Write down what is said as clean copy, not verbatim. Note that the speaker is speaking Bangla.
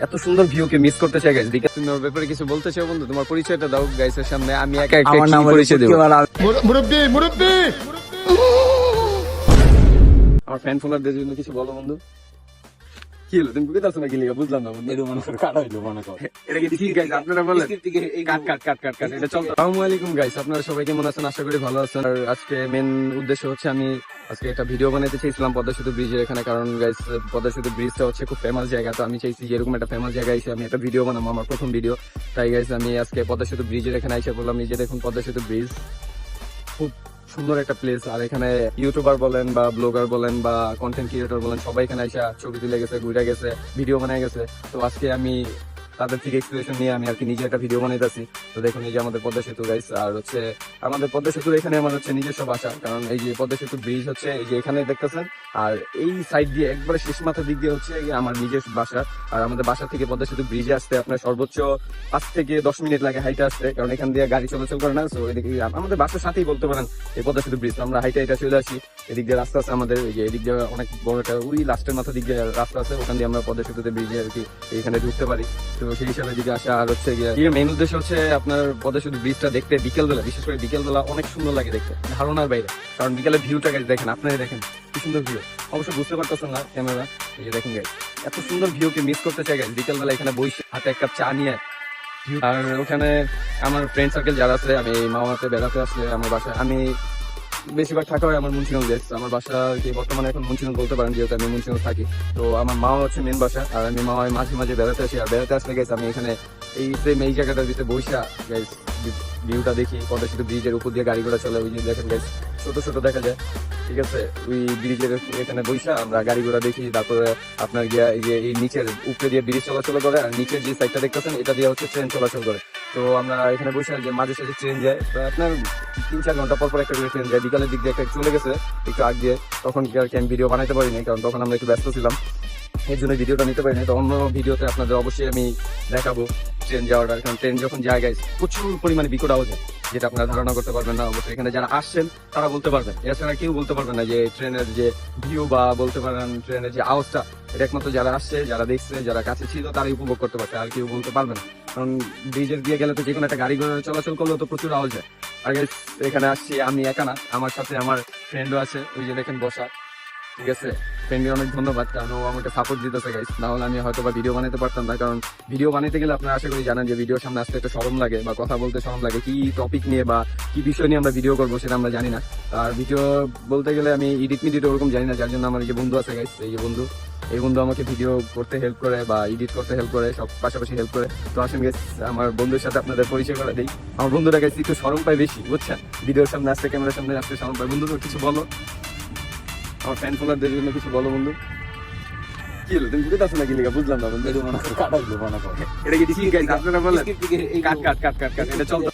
এত সুন্দর ভিউ কে মিস করতে চাই গাইস। দিকে তুমি ওর ব্যাপারে কিছু বলতে চাও বন্ধু? তোমার পরিচয়টা দাও গাইসের সামনে, আমি একা একটা কি পরিচয় দেব? মুরব্বি আমার ফ্যান ফলোয়ারদের জন্য কিছু বলো বন্ধু। কি হলো, তুমি বুঝতে পারছো না কি লিখা? বুঝলাম না বন্ধু। এটা মনে করে কাটা হইলো মনে কর। এটা কি ঠিক গাইস? আপনারা বলেন কাট এটা চলতো। আসসালামু আলাইকুম গাইস, আপনারা সবাই কেমন আছেন? আশা করি ভালো আছেন। আর আজকে মেন উদ্দেশ্য হচ্ছে আমি আজকে একটা ভিডিও বানাতে চাইছিলাম পদ্মা সেতু ব্রিজের এখানে, কারণ গাইস পদ্মা সেতু ব্রিজটা হচ্ছে খুব ফেমাস জায়গা। তো আমি চাইছি যে এরকম একটা ফেমাস জায়গায় এসে আমি একটা ভিডিও বানাবো, আমার প্রথম ভিডিও। তাই গাইস আমি আজকে পদ্মা সেতু ব্রিজের এখানে এসে বললাম, এই যে দেখুন পদ্মা সেতু ব্রিজ, খুব সুন্দর একটা প্লেস। আর এখানে ইউটিউবার বলেন বা ব্লগার বলেন বা কন্টেন্ট ক্রিয়েটর বলেন, সবাই এখানে এসে ছবি তুলে গেছে, ঘুরে গেছে, ভিডিও বানায় গেছে। তো আজকে আমি তাদের থেকে এক্সপ্রেশন নিয়ে আমি আর কি নিজে একটা ভিডিও বানাইতেছি। তো দেখুন এই যে আমাদের পদ্মা সেতু গাইস, আর হচ্ছে আমাদের পদ্মা সেতুর এখানে আমার হচ্ছে নিজস্ব বাসা। কারণ এই যে পদ্মা সেতু ব্রিজ হচ্ছে এই যে এখানে দেখতেছেন, আর এই সাইড দিয়ে একবারে শেষ মাথার দিক দিয়ে হচ্ছে আমার নিজস্ব বাসা। আর আমাদের বাসা থেকে পদ্মা সেতু ব্রিজে আসতে আপনার সর্বোচ্চ 5 থেকে 10 মিনিট লাগে হাইটে আসতে, কারণ এখান দিয়ে গাড়ি চলাচল করে না। তো এদিকে আমাদের বাসার সাথেই বলতে পারেন এই পদ্মা সেতু ব্রিজ। আমরা হাইটে চলে আসি, এদিক দিয়ে রাস্তা আছে আমাদের, এই যে এদিক দিয়ে অনেক বড় একটা ওই লাস্টের মাথা দিক দিয়ে রাস্তা আছে, ওখান দিয়ে আমরা পদ্মা সেতুতে ব্রিজে আর কি এখানে ঢুকতে পারি। তো সেই হিসাবে দিকে আসা। আর হচ্ছে গিয়ে মেইন উদ্দেশ্য হচ্ছে আপনার পদ্মা সেতু ব্রিজটা দেখতে বিকেলবেলা, বিশেষ করে বিকেলবেলা অনেক সুন্দর লাগে দেখতে, ধারণার বাইরে। কারণ বিকেলের ভিউটা দেখেন, আপনারা দেখেন কি সুন্দর ভিউ। অবশ্য বুঝতে পারতেছেন না ক্যামেরা, এই যে দেখেন গাইস, এত সুন্দর ভিউ কে মিস করতে চাই গাইস। বিকেলবেলা এখানে বসে হাতে এক কাপ চা নিয়ে, আর ওখানে আমার ফ্রেন্ড সার্কেল যারা আছে, আমি মামাতে বেড়াতে আসলে আমার বাসায় আমি বেশিরভাগ থাকা হয় আমার মুন্সিগঞ্জ। আমার বাসা কি বর্তমানে এখন মুন্সিগঞ্জ বলতে পারেন, যেহেতু আমি মুন্সিগঞ্জ থাকি। তো আমার মা হচ্ছে মেন বাসা, আর আমি মা মাঝে মাঝে বেড়াতে আসি। আর বেড়াতে আসলে গেছি আমি এখানে এই সেম এই জায়গাটার ভিতরে বৈশা গাইস ভিউটা দেখি। পদ্মা সেতু ব্রিজের উপর দিয়ে গাড়ি ঘোড়া চলে, ওই যে দেখেন গাইস ছোট ছোট দেখা যায়, ঠিক আছে। ওই ব্রিজের এখানে বৈশা আমরা গাড়ি ঘোড়া দেখি। তারপরে আপনার গিয়া এই যে এই নিচের উপরে দিয়ে ব্রিজ চলাচল করে, আর নিচের যে সাইডটা দেখতেছেন এটা দিয়ে হচ্ছে ট্রেন চলাচল করে। তো আমরা এখানে বসে যে মাঝে সাঝে ট্রেন যায়, তো আপনার 3-4 ঘন্টা পর পর একটা করে ট্রেন যায়। বিকালের দিক দিয়ে একটা চলে গেছে একটু আগ দিয়ে, তখন কি আর কি আমি ভিডিও বানাইতে পারিনি, কারণ তখন আমরা একটু ব্যস্ত ছিলাম, এর জন্য ভিডিওটা নিতে পারিনি। তো অন্য ভিডিওতে আপনাদের অবশ্যই আমি দেখাবো ট্রেন যাওয়াটা। কারণ ট্রেন যখন যায় গাইস প্রচুর পরিমাণে বিকট আওয়াজ হয়, যেটা আপনারা ধারণা করতে পারবেন না। অবশ্যই এখানে যারা আসছেন তারা বলতে পারবেন, এছাড়া কেউ বলতে পারবেন না যে ট্রেনের যে ভিউ বা বলতে পারেন ট্রেনের যে আওয়াজটা, এটা একমাত্র যারা আসছে, যারা দেখছে, যারা কাছে ছিল তারাই উপভোগ করতে পারছে, আর কেউ বলতে পারবে না। কারণ ব্রিজের দিয়ে গেলে তো যে কোনো একটা গাড়ি ঘোড়া চলাচল করলেও তো প্রচুর আওয়াজ হয়। আর গাইস এখানে আসছি আমি একা না, আমার সাথে আমার ফ্রেন্ডও আছে, ওই যে দেখেন বসা, ঠিক আছে। ফ্রেন্ডের অনেক ধন্যবাদ, কারণ ও আমাকে সাপোর্ট দিতেছে গাইস। না হলে আমি হয়তো বা ভিডিও বানাতে পারতাম না। কারণ ভিডিও বানাতে গেলে আপনারা আশা করি জানেন যে ভিডিওর সামনে আসতে একটু শরম লাগে, বা কথা বলতে শরম লাগে, কি টপিক নিয়ে বা কি বিষয় নিয়ে আমরা ভিডিও করবো সেটা আমরা জানি না। আর ভিডিও বলতে গেলে আমি এডিট ওরকম জানি না, যার জন্য আমার এই যে বন্ধু আছে গাইস, এই বন্ধু আমাকে ভিডিও করতে হেল্প করে বা এডিট করতে হেল্প করে, সব পাশাপাশি হেল্প করে। তো আসেন গাইস আমার বন্ধুর সাথে আপনাদের পরিচয় করে দিই। আমার বন্ধুরা গাইস একটু শরম পায় বেশি, বুঝছেন, ভিডিওর সামনে আসতে, ক্যামেরার সামনে আসতে শরম পায়। বন্ধু তো কিছু বলো, আমার ফ্যান ফলোয়ারদের জন্য কিছু বলো বন্ধু। কি হলো, তুমি বুঝতে পারছো না কি লিখা? বুঝলাম না বন্ধু। এটা মনে করে কাটা হইলো মনে কর। এটা কি ঠিক গাইস? আপনারা বলেন কাট এটা চলতো।